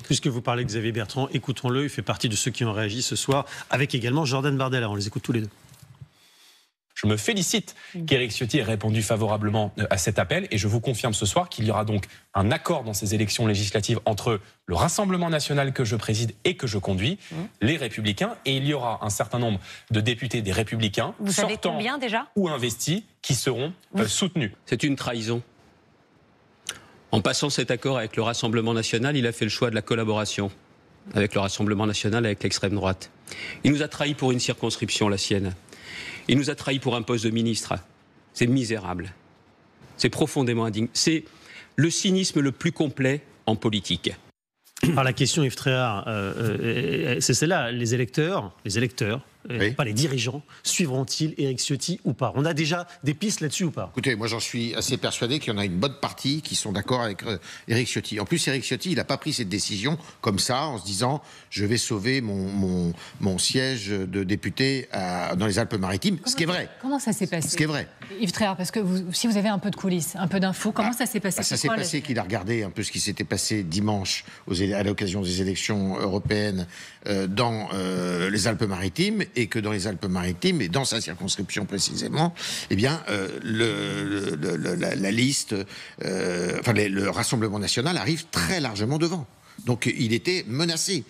Puisque vous parlez de Xavier Bertrand, écoutons-le, il fait partie de ceux qui ont réagi ce soir, avec également Jordan Bardella. On les écoute tous les deux. Je me félicite qu'Éric Ciotti ait répondu favorablement à cet appel et je vous confirme ce soir qu'il y aura donc un accord dans ces élections législatives entre le Rassemblement national que je préside et que je conduis, les Républicains, et il y aura un certain nombre de députés des Républicains sortants ou investis qui seront soutenus. C'est une trahison. En passant cet accord avec le Rassemblement national, il a fait le choix de la collaboration avec le Rassemblement national, avec l'extrême droite. Il nous a trahis pour une circonscription, la sienne. Il nous a trahis pour un poste de ministre. C'est misérable. C'est profondément indigne. C'est le cynisme le plus complet en politique. Alors la question, Yves Tréhard, c'est celle-là. Les électeurs, oui, pas les dirigeants, suivront-ils Éric Ciotti ou pas? On a déjà des pistes là-dessus ou pas? Écoutez, moi j'en suis assez persuadé qu'il y en a une bonne partie qui sont d'accord avec Éric Ciotti. En plus, Éric Ciotti, il n'a pas pris cette décision comme ça, en se disant je vais sauver mon siège de député dans les Alpes-Maritimes, ce qui est vrai. Comment ça s'est passé? Ce qui est vrai. Yves Tréhard, parce que si vous avez un peu de coulisses, un peu d'infos, comment ça s'est passé? Ça s'est passé qu'il a regardé un peu ce qui s'était passé dimanche à l'occasion des élections européennes dans les Alpes-Maritimes, et que dans les Alpes-Maritimes, et dans sa circonscription précisément, eh bien, la liste, le Rassemblement national arrive très largement devant. Donc il était menacé.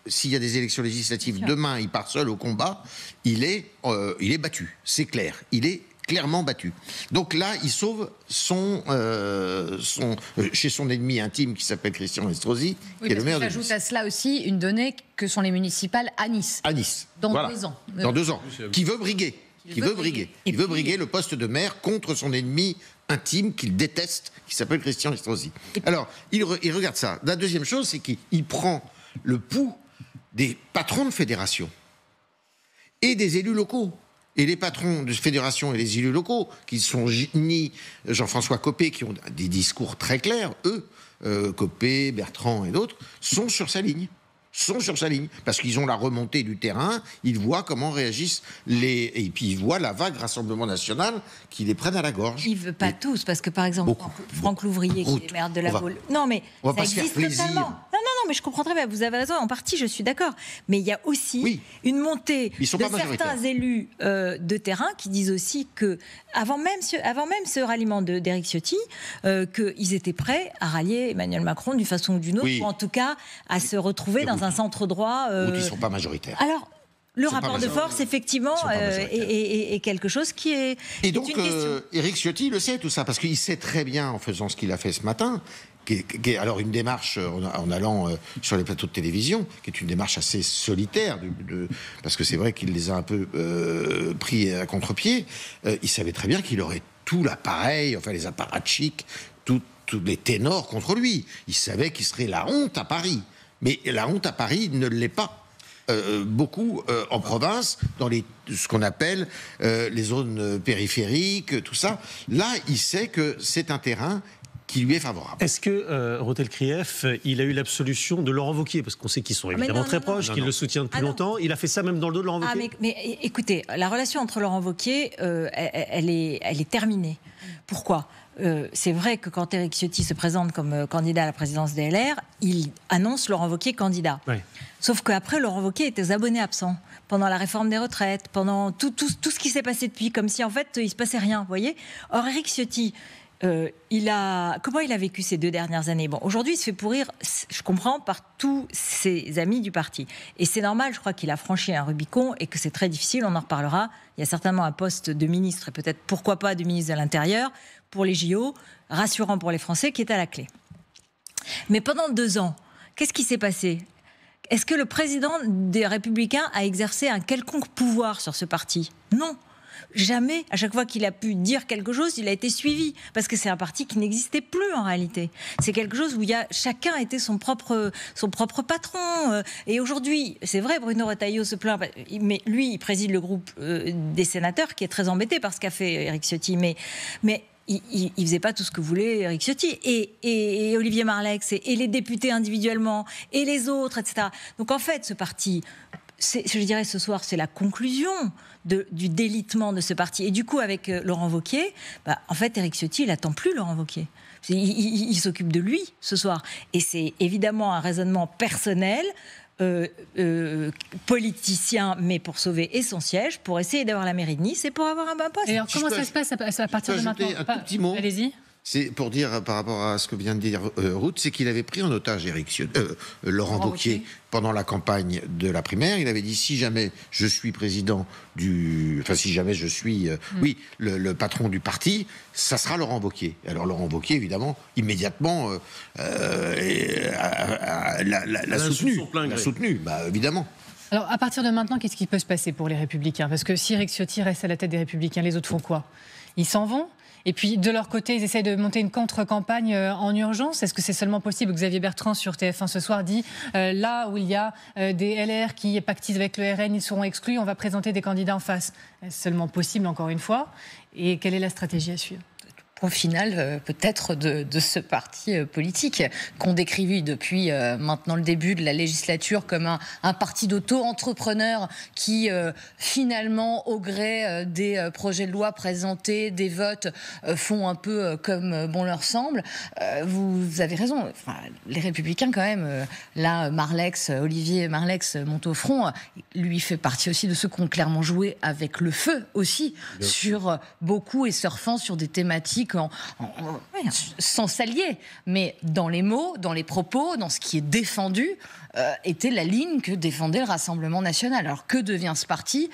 S'il y a des élections législatives demain, il part seul au combat, il est battu, c'est clair. Il est clairement battu. Donc là, il sauve chez son ennemi intime qui s'appelle Christian Estrosi, qui est le maire de Nice. J'ajoute à cela aussi une donnée que sont les municipales à Nice. À Nice. Dans 2 ans. Dans 2 ans. Qui veut briguer. Il veut briguer le poste de maire contre son ennemi intime qu'il déteste, qui s'appelle Christian Estrosi. Alors, il regarde ça. La deuxième chose, c'est qu'il prend le pouls des patrons de fédération et des élus locaux. Et les patrons de fédération et les élus locaux, qui sont ni Jean-François Copé, qui ont des discours très clairs, eux, Copé, Bertrand et d'autres, sont sur sa ligne. Parce qu'ils ont la remontée du terrain, ils voient comment réagissent et puis ils voient la vague Rassemblement national qui les prennent à la gorge. Ils ne veulent pas tous, parce que par exemple, Franck Louvrier, qui est maire de la Baule. Non, mais on va ça pas existe se faire plaisir. totalement. Non, mais je comprends très bien, vous avez raison, en partie, je suis d'accord. Mais il y a aussi une montée de certains élus de terrain qui disent aussi que, avant même ce ralliement d'Éric Ciotti, qu'ils étaient prêts à rallier Emmanuel Macron d'une façon ou d'une autre, ou en tout cas à se retrouver dans un centre droit. Ils ne sont pas majoritaires. Alors, le rapport de force, effectivement, est quelque chose qui est. Et donc, Éric Ciotti le sait tout ça, parce qu'il sait très bien, en faisant ce qu'il a fait ce matin, alors une démarche en allant sur les plateaux de télévision, qui est une démarche assez solitaire, parce que c'est vrai qu'il les a un peu pris à contre-pied. Il savait très bien qu'il aurait tout l'appareil, enfin les apparatchiks, tous les ténors contre lui. Il savait qu'il serait la honte à Paris. Mais la honte à Paris ne l'est pas. Beaucoup en province, dans ce qu'on appelle les zones périphériques, tout ça. Là, il sait que c'est un terrain qui lui est favorable. Est-ce que Rotel Krief, il a eu l'absolution de Laurent Wauquiez? Parce qu'on sait qu'ils sont évidemment très proches, qu'il le soutient depuis longtemps. Il a fait ça même dans le dos de Laurent Wauquiez. Mais écoutez, la relation entre Laurent Wauquiez, elle est terminée. Pourquoi ? C'est vrai que quand Éric Ciotti se présente comme candidat à la présidence des LR, il annonce Laurent Wauquiez candidat. Oui. Sauf qu'après, Laurent Wauquiez était aux abonnés absents pendant la réforme des retraites, pendant tout ce qui s'est passé depuis, comme si en fait il se passait rien, vous voyez. Or, Éric Ciotti, comment il a vécu ces 2 dernières années? Bon, aujourd'hui, il se fait pourrir, je comprends, par tous ses amis du parti. Et c'est normal, je crois qu'il a franchi un Rubicon et que c'est très difficile, on en reparlera. Il y a certainement un poste de ministre, et peut-être, pourquoi pas, de ministre de l'Intérieur, pour les JO, rassurant pour les Français, qui est à la clé. Mais pendant 2 ans, qu'est-ce qui s'est passé? Est-ce que le président des Républicains a exercé un quelconque pouvoir sur ce parti? Non. Jamais, à chaque fois qu'il a pu dire quelque chose, il a été suivi. Parce que c'est un parti qui n'existait plus en réalité. C'est quelque chose où chacun était son propre patron. Et aujourd'hui, c'est vrai, Bruno Retailleau se plaint, mais lui, il préside le groupe des sénateurs qui est très embêté par ce qu'a fait Éric Ciotti. Mais il faisait pas tout ce que voulait Éric Ciotti. Et Olivier Marleix, et les députés individuellement, et les autres, etc. Donc en fait, ce parti... je dirais ce soir, c'est la conclusion du délitement de ce parti. Et du coup, avec Laurent Wauquiez, en fait, Éric Ciotti, il n'attend plus Laurent Wauquiez. Il s'occupe de lui ce soir. Et c'est évidemment un raisonnement personnel, politicien, mais pour sauver et son siège, pour essayer d'avoir la mairie de Nice et pour avoir un bon poste. Et alors, comment ça se passe à partir de maintenant? Un tout petit mot. Allez-y. C'est pour dire par rapport à ce que vient de dire Ruth, c'est qu'il avait pris en otage Laurent Wauquiez pendant la campagne de la primaire. Il avait dit si jamais je suis président si jamais je suis le patron du parti, ça sera Laurent Wauquiez. Alors Laurent Wauquiez, évidemment, immédiatement l'a soutenu, évidemment. Alors, à partir de maintenant, qu'est-ce qui peut se passer pour les Républicains? Parce que si Éric Ciotti reste à la tête des Républicains, les autres font quoi? Ils s'en vont? Et puis, de leur côté, ils essayent de monter une contre-campagne en urgence. Est-ce que c'est seulement possible? Xavier Bertrand, sur TF1 ce soir, dit là où il y a des LR qui pactisent avec le RN, ils seront exclus, on va présenter des candidats en face. Est-ce seulement possible, encore une fois? Et quelle est la stratégie à suivre? Au final, peut-être de ce parti politique qu'on décrivit depuis maintenant le début de la législature comme un parti d'auto-entrepreneurs qui, finalement, au gré des projets de loi présentés, des votes, font un peu comme bon leur semble. Vous avez raison. Enfin, les Républicains, quand même, là, Olivier Marleix monte au front, lui fait partie aussi de ceux qui ont clairement joué avec le feu aussi, sur beaucoup et surfant sur des thématiques sans s'allier, mais dans les mots, dans les propos, dans ce qui est défendu, était la ligne que défendait le Rassemblement national. Alors que devient ce parti?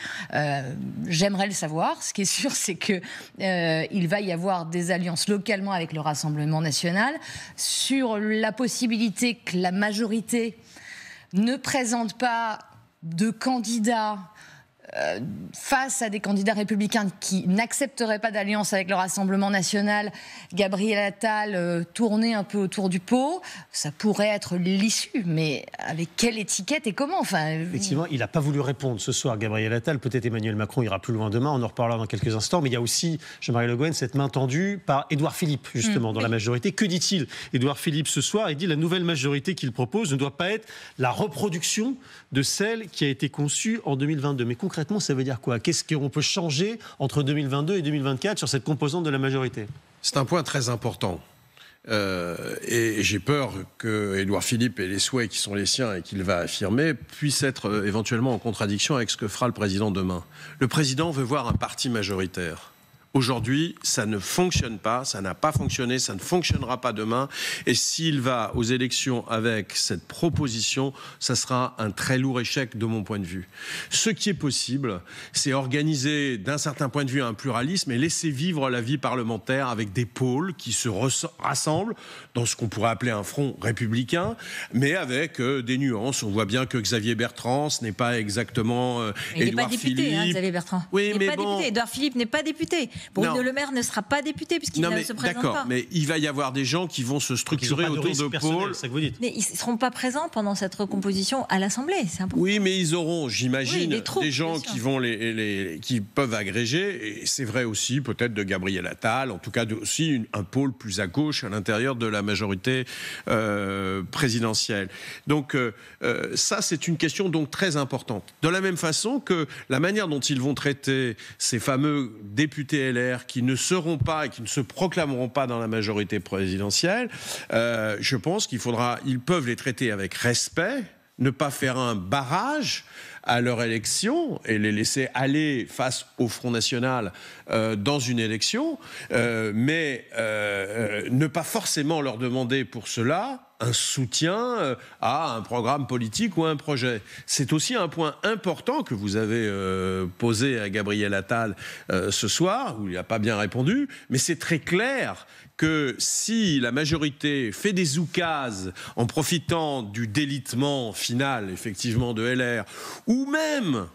J'aimerais le savoir. Ce qui est sûr, c'est que il va y avoir des alliances localement avec le Rassemblement national sur la possibilité que la majorité ne présente pas de candidats face à des candidats républicains qui n'accepteraient pas d'alliance avec le Rassemblement national. Gabriel Attal tourner un peu autour du pot, ça pourrait être l'issue, mais avec quelle étiquette et comment? Effectivement, il n'a pas voulu répondre ce soir, Gabriel Attal. Peut-être Emmanuel Macron ira plus loin demain, on en reparlera dans quelques instants, mais il y a aussi, Jean-Marie Le Guen, cette main tendue par Édouard Philippe, justement, dans la majorité. Que dit-il, Édouard Philippe, ce soir? Il dit la nouvelle majorité qu'il propose ne doit pas être la reproduction de celle qui a été conçue en 2022. Mais concrètement, ça veut dire quoi? Qu'est-ce qu'on peut changer entre 2022 et 2024 sur cette composante de la majorité? C'est un point très important. Et j'ai peur que Édouard Philippe et les souhaits qui sont les siens et qu'il va affirmer puissent être éventuellement en contradiction avec ce que fera le président demain. Le président veut voir un parti majoritaire. Aujourd'hui, ça ne fonctionne pas, ça n'a pas fonctionné, ça ne fonctionnera pas demain. Et s'il va aux élections avec cette proposition, ça sera un très lourd échec de mon point de vue. Ce qui est possible, c'est organiser d'un certain point de vue un pluralisme et laisser vivre la vie parlementaire avec des pôles qui se rassemblent dans ce qu'on pourrait appeler un front républicain, mais avec des nuances. On voit bien que Xavier Bertrand, ce n'est pas exactement Édouard Philippe. Il n'est pas député, Xavier Bertrand. Oui, il n'est mais pas député. Édouard Philippe n'est pas député. Bruno Le Maire ne sera pas député puisqu'il ne se présente pas. Mais il va y avoir des gens qui vont se structurer autour de pôles. Mais ils ne seront pas présents pendant cette recomposition à l'Assemblée, c'est important. Oui, mais ils auront, j'imagine, des gens qui vont qui peuvent agréger. Et c'est vrai aussi peut-être de Gabriel Attal, en tout cas aussi un pôle plus à gauche à l'intérieur de la majorité présidentielle. Donc ça, c'est une question donc très importante. De la même façon que la manière dont ils vont traiter ces fameux députés LR qui ne seront pas et qui ne se proclameront pas dans la majorité présidentielle, je pense ils peuvent les traiter avec respect, ne pas faire un barrage à leur élection et les laisser aller face au Front National dans une élection, mais ne pas forcément leur demander pour cela un soutien à un programme politique ou à un projet. C'est aussi un point important que vous avez posé à Gabriel Attal ce soir, où il n'a pas bien répondu, mais c'est très clair que si la majorité fait des oukases en profitant du délitement final, effectivement, de LR, ou même,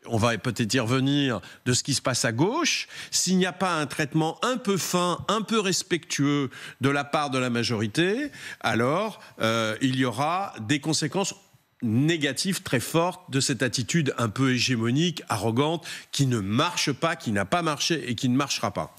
on va peut-être y revenir, de ce qui se passe à gauche, s'il n'y a pas un traitement un peu fin, un peu respectueux de la part de la majorité, alors il y aura des conséquences négatives très fortes de cette attitude un peu hégémonique, arrogante, qui ne marche pas, qui n'a pas marché et qui ne marchera pas.